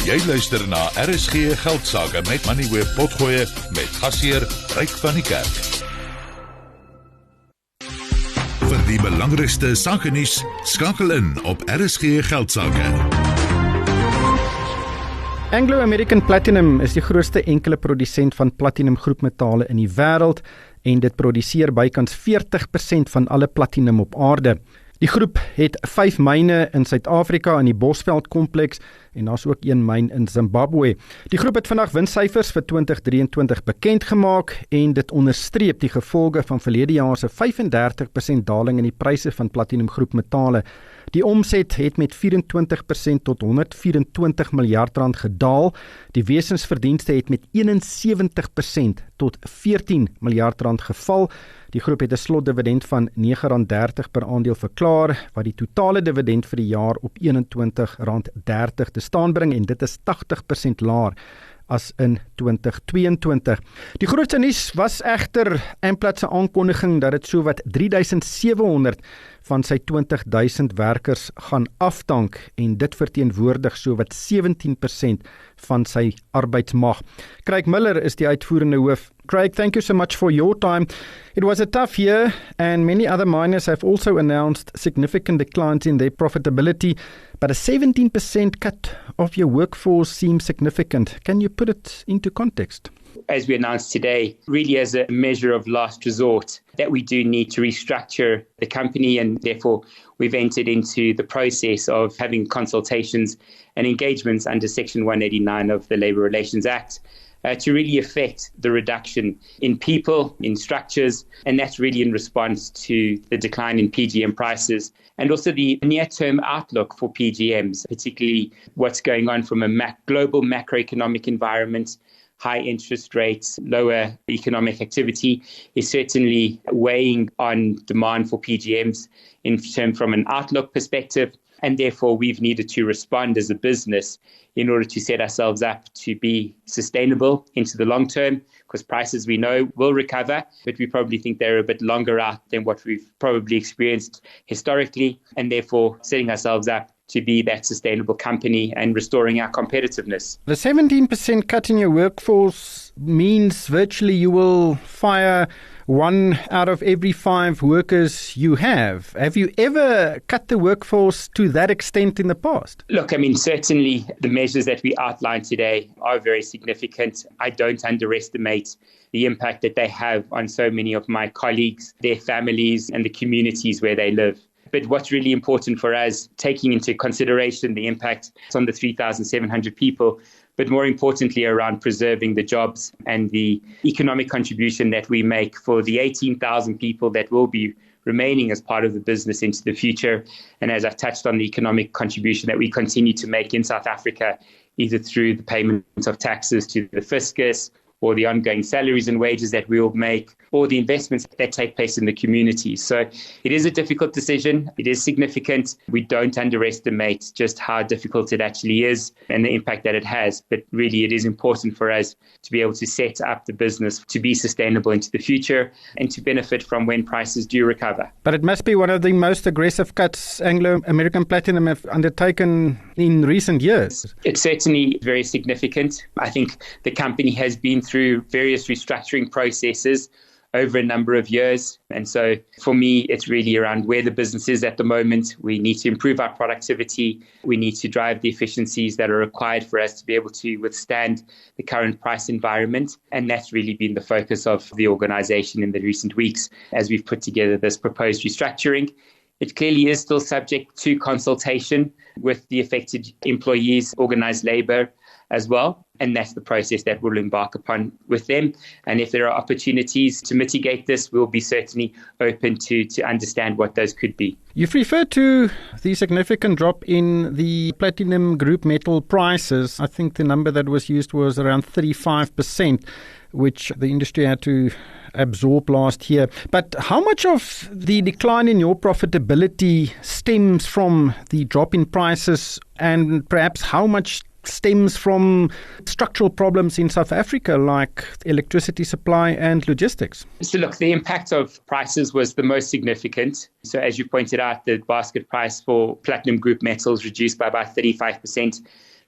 Jy luister na RSG Geldsaake met Moneyweb potgoeie met gasheer Ryk van die Kerk. Vir die belangrikste sakenuus, skakel in op RSG Geldsaake. Anglo-American Platinum is die grootste enkele produsent van platinum groepmetale in die wêreld en dit produseer bykans 40% van alle platinum op aarde. Die groep het 5 myne in Suid-Afrika in die Bosveld kompleks en daar's ook 1 myn in Zimbabwe. Die groep het vandag winssyfers vir 2023 bekend gemaak en dit onderstreep die gevolge van verlede jaar se 35% daling in die pryse van platinum groepmetale. Die omset het met 24% tot 124 miljard rand gedaal. Die wesensverdienste het met 71% tot 14 miljard rand geval. Die groep het 'n slotdividend van R9.30 per aandeel verklaar, wat die totale dividend vir die jaar op R21.30 te staan bring en dit is 80% laer as in 2022. Die grootste nuus was egter Amplats se aankondiging dat dit sowat 3700 van sy 20,000 werkers gaan afdank en dit verteenwoordig sowat 17% van sy arbeidsmag. Craig Miller is die uitvoerende hoof. Craig, thank you so much for your time. It was a tough year and many other miners have also announced significant declines in their profitability, but a 17% cut of your workforce seems significant. Can you put it into context? As we announced today, really as a measure of last resort, that we do need to restructure the company, and therefore we've entered into the process of having consultations and engagements under Section 189 of the Labour Relations Act to really affect the reduction in people, in structures, and that's really in response to the decline in PGM prices and also the near-term outlook for PGMs, particularly what's going on from a global macroeconomic environment. High interest rates, lower economic activity is certainly weighing on demand for PGMs from an outlook perspective. And therefore, we've needed to respond as a business in order to set ourselves up to be sustainable into the long term, because prices we know will recover, but we probably think they're a bit longer out than what we've probably experienced historically, and therefore setting ourselves up to be that sustainable company and restoring our competitiveness. The 17% cut in your workforce means virtually you will fire 1 out of every 5 workers you have. Have you ever cut the workforce to that extent in the past? Look, I mean, certainly the measures that we outlined today are very significant. I don't underestimate the impact that they have on so many of my colleagues, their families, and the communities where they live. But what's really important for us, taking into consideration the impact on the 3,700 people, but more importantly around preserving the jobs and the economic contribution that we make for the 18,000 people that will be remaining as part of the business into the future. And as I've touched on, the economic contribution that we continue to make in South Africa, either through the payment of taxes to the fiscus, or the ongoing salaries and wages that we will make, or the investments that take place in the community. So it is a difficult decision. It is significant. We don't underestimate just how difficult it actually is and the impact that it has. But really, it is important for us to be able to set up the business to be sustainable into the future and to benefit from when prices do recover. But it must be one of the most aggressive cuts Anglo-American Platinum have undertaken in recent years. It's certainly very significant. I think the company has been through various restructuring processes over a number of years. And so for me, it's really around where the business is at the moment. We need to improve our productivity. We need to drive the efficiencies that are required for us to be able to withstand the current price environment. And that's really been the focus of the organization in the recent weeks as we've put together this proposed restructuring. It clearly is still subject to consultation with the affected employees, organized labor as well. And that's the process that we'll embark upon with them. And if there are opportunities to mitigate this, we'll be certainly open to understand what those could be. You've referred to the significant drop in the platinum group metal prices. I think the number that was used was around 35%, which the industry had to absorb last year. But how much of the decline in your profitability stems from the drop in prices, and perhaps how much stems from structural problems in South Africa like electricity supply and logistics? So look, the impact of prices was the most significant. So as you pointed out, the basket price for platinum group metals reduced by about 35%.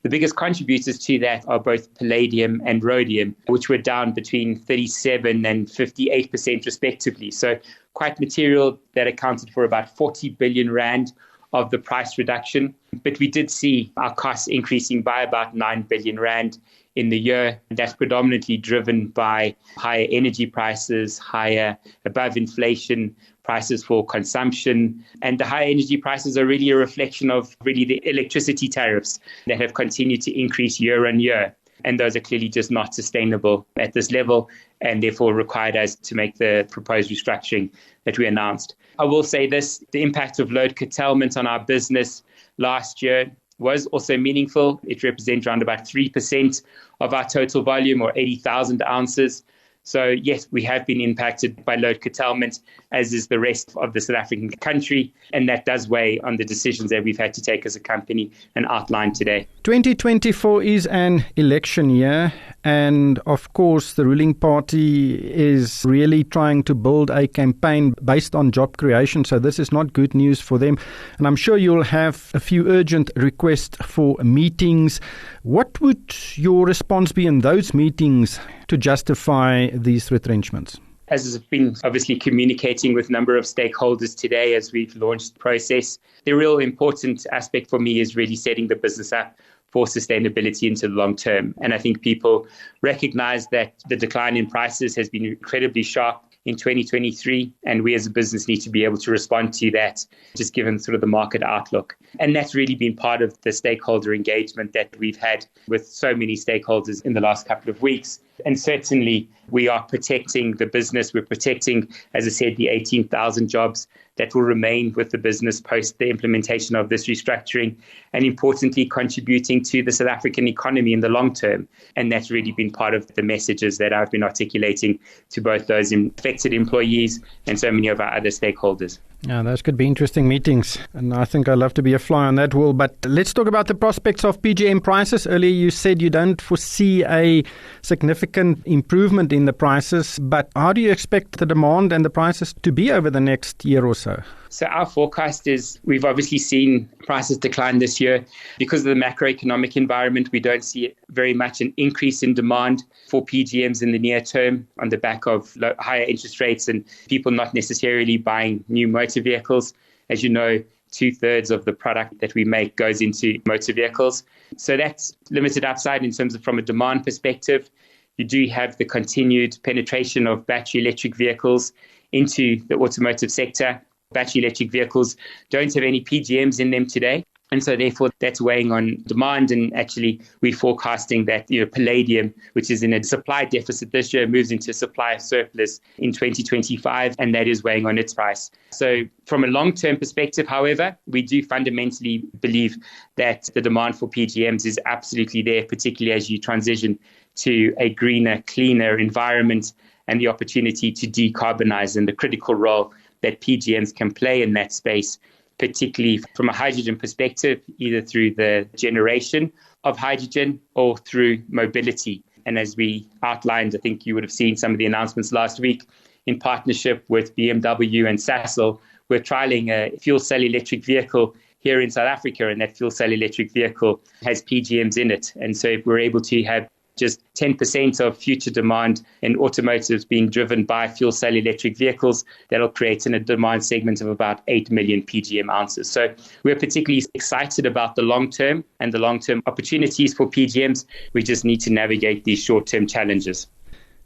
The biggest contributors to that are both palladium and rhodium, which were down between 37 and 58% respectively. So quite material. That accounted for about 40 billion rand of the price reduction. But we did see our costs increasing by about 9 billion rand in the year. That's predominantly driven by higher energy prices, higher above inflation prices for consumption. And the higher energy prices are really a reflection of really the electricity tariffs that have continued to increase year on year. And those are clearly just not sustainable at this level, and therefore required us to make the proposed restructuring that we announced. I will say this, the impact of load curtailment on our business last year was also meaningful. It represents around about 3% of our total volume, or 80,000 ounces. So yes, we have been impacted by load curtailment, as is the rest of the South African country, and that does weigh on the decisions that we've had to take as a company and outline today. 2024 is an election year, and of course the ruling party is really trying to build a campaign based on job creation, so this is not good news for them. And I'm sure you'll have a few urgent requests for meetings. What would your response be in those meetings to justify these retrenchments? As I've been obviously communicating with a number of stakeholders today as we've launched the process, the real important aspect for me is really setting the business up for sustainability into the long term. And I think people recognize that the decline in prices has been incredibly sharp in 2023, and we as a business need to be able to respond to that, just given sort of the market outlook. And that's really been part of the stakeholder engagement that we've had with so many stakeholders in the last couple of weeks. And certainly we are protecting the business. We're protecting, as I said, the 18,000 jobs that will remain with the business post the implementation of this restructuring, and importantly, contributing to the South African economy in the long term. And that's really been part of the messages that I've been articulating to both those affected employees and so many of our other stakeholders. Yeah, those could be interesting meetings, and I think I'd love to be a fly on that wall. But let's talk about the prospects of PGM prices. Earlier you said you don't foresee a significant improvement in the prices, but how do you expect the demand and the prices to be over the next year or so? So our forecast is we've obviously seen prices decline this year. Because of the macroeconomic environment, we don't see very much an increase in demand for PGMs in the near term on the back of higher interest rates and people not necessarily buying new motor vehicles. As you know, 2/3 of the product that we make goes into motor vehicles. So that's limited upside in terms of from a demand perspective. You do have the continued penetration of battery electric vehicles into the automotive sector. Battery electric vehicles don't have any PGMs in them today. And so therefore that's weighing on demand, and actually we're forecasting that palladium, which is in a supply deficit this year, moves into a supply surplus in 2025, and that is weighing on its price. So from a long-term perspective, however, we do fundamentally believe that the demand for PGMs is absolutely there, particularly as you transition to a greener, cleaner environment and the opportunity to decarbonize and the critical role that PGMs can play in that space, particularly from a hydrogen perspective, either through the generation of hydrogen or through mobility. And as we outlined, I think you would have seen some of the announcements last week, in partnership with BMW and Sasol, we're trialling a fuel cell electric vehicle here in South Africa, and that fuel cell electric vehicle has PGMs in it. And so if we're able to have just 10% of future demand in automotives being driven by fuel cell electric vehicles, that'll create a demand segment of about 8 million PGM ounces. So we're particularly excited about the long term and the long-term opportunities for PGMs. We just need to navigate these short-term challenges.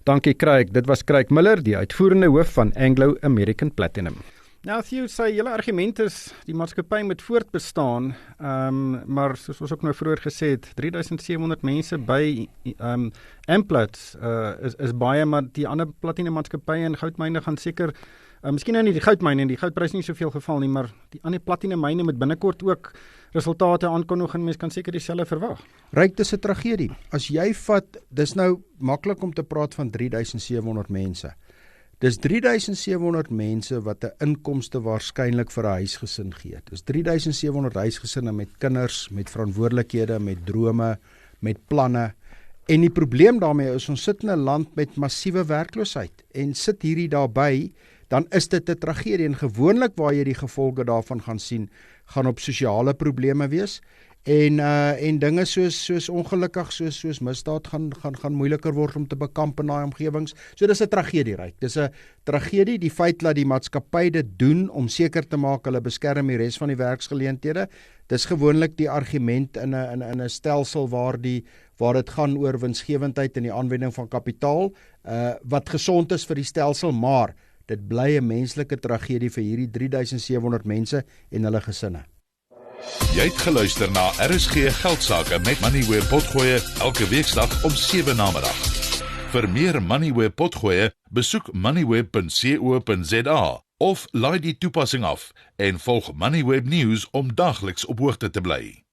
Dankie Craig, dit was Craig Miller, die uitvoerende hoof van Anglo American Platinum. Nou, Theo, sy hele argument is die maatskappy moet voortbestaan, maar soos ons ook nou vroeër gesê het, 3700 mense by Amplats is baie, maar die ander platinum maatskappye en goudmyne gaan seker, miskien nou nie die goudmyne en die goudprys nie soveel geval nie, maar die ander platinum myne moet binnekort ook resultate aankondig en mens kan seker dieselfde verwag. Ryk, dis 'n tragedie. As jy vat, dis nou maklik om te praat van 3700 mense. Dis 3700 mense wat 'n inkomste waarskynlik vir 'n huisgesin gee. Dis 3700 huisgesinne met kinders, met verantwoordelikhede, met drome, met planne. En die probleem daarmee is, ons sit in 'n land met massiewe werkloosheid en sit hierdie daarby, dan is dit 'n tragedie. En gewoonlik waar jy die gevolge daarvan gaan sien, gaan op sosiale probleme wees. En dinge soos ongelukkig soos misdaad gaan moeiliker word om te bekamp in daai omgewings. So dis 'n tragedie, Ryk. Dis 'n tragedie, die feit dat die maatskappy dit doen om seker te maak hulle beskerm die res van die werksgeleenthede. Dis gewoonlik die argument in 'n stelsel waar dit gaan oor winsgewendheid en die aanwending van kapitaal, wat gesond is vir die stelsel, maar dit bly 'n menslike tragedie vir hierdie 3700 mense en hulle gesinne. Jy het geluister na RSG Geldsaake met Moneyweb Potgoe elke weeksdag om 7 namiddag. Vir meer Moneyweb Potgoe, besoek moneyweb.co.za of laai die toepassing af en volg Moneyweb News om dagliks op hoogte te bly.